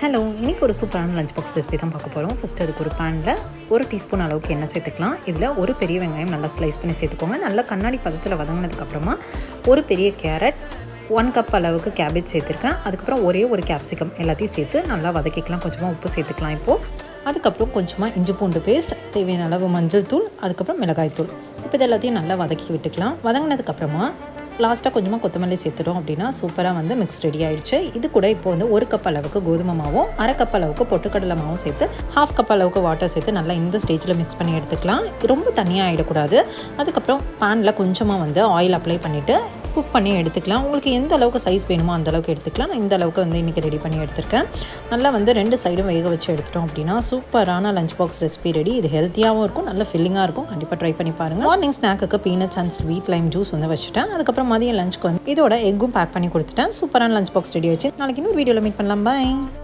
Hello, இன்றைக்கி ஒரு சூப்பரான லஞ்ச் பாக்ஸ் ரெசிபி தான் பார்க்க போகிறோம். ஃபஸ்ட்டு அதுக்கு ஒரு பேனில் 1 டீஸ்பூன் அளவுக்கு எண்ணெய் சேர்த்துக்கலாம். இதில் ஒரு பெரிய வெங்காயம் நல்லா ஸ்லைஸ் பண்ணி சேர்த்துக்கோங்க. நல்லா கண்ணாடி பதத்தில் வதங்கினதுக்கப்புறமா ஒரு பெரிய கேரட், 1 கப் அளவுக்கு கேபேஜ் சேர்த்துருக்கேன். அதுக்கப்புறம் ஒரே ஒரு கேப்சிகம் எல்லாத்தையும் சேர்த்து நல்லா வதக்கிக்கலாம். கொஞ்சமாக உப்பு சேர்த்துக்கலாம் இப்போது. அதுக்கப்புறம் கொஞ்சமாக இஞ்சி பூண்டு பேஸ்ட், தேவையான அளவு மஞ்சள் தூள், அதுக்கப்புறம் மிளகாய் தூள். இப்போ இது எல்லாத்தையும் நல்லா வதக்கி விட்டுக்கலாம். வதங்கினதுக்கப்புறமா லாஸ்ட்டாக கொஞ்சமாக கொத்தமல்லி சேர்த்துட்டோம் அப்படின்னா சூப்பராக வந்து மிக்ஸ் ரெடி ஆகிடுச்சு. இது கூட இப்போ வந்து 1 கப் அளவுக்கு கோதுமை மாவும் 1/2 கப் அளவுக்கு பொட்டுக்கடலை மாவும் சேர்த்து 1/2 கப் அளவுக்கு வாட்டர் சேர்த்து நல்லா இந்த ஸ்டேஜில் மிக்ஸ் பண்ணி எடுத்துக்கலாம். ரொம்ப தனியாக ஆகிடக்கூடாது. அதுக்கப்புறம் பேனில் கொஞ்சமாக வந்து ஆயில் அப்ளை பண்ணிவிட்டு குக் பண்ணி எடுத்துக்கலாம். உங்களுக்கு எந்த அளவுக்கு சைஸ் வேணுமோ அந்த அளவுக்கு எடுத்துக்கலாம். நான் இந்த அளவுக்கு வந்து இன்றைக்கி ரெடி பண்ணி எடுத்துருக்கேன். நல்லா வந்து 2 சைடும் வேக வச்சு எடுத்துட்டோம் அப்படின்னா சூப்பரான லஞ்ச் பாக்ஸ் ரெசிபி ரெடி. இது ஹெல்த்தியாகவும் இருக்கும், நல்ல ஃபில்லிங்காக இருக்கும். கண்டிப்பாக ட்ரை பண்ணி பாருங்கள். மார்னிங் ஸ்நாக்குக்கு peanuts and sweet lime juice வந்து வச்சுட்டேன். அதுக்கப்புறம் மதியம் லஞ்சுக்கு வந்து இதோட எக்கும் பேக் பண்ணி கொடுத்துட்டேன். சூப்பரான லஞ்ச் பாக்ஸ் ரெடி ஆச்சு. நாளைக்கு இன்னொரு வீடியோவில் மீட் பண்ணலாம். பாய்.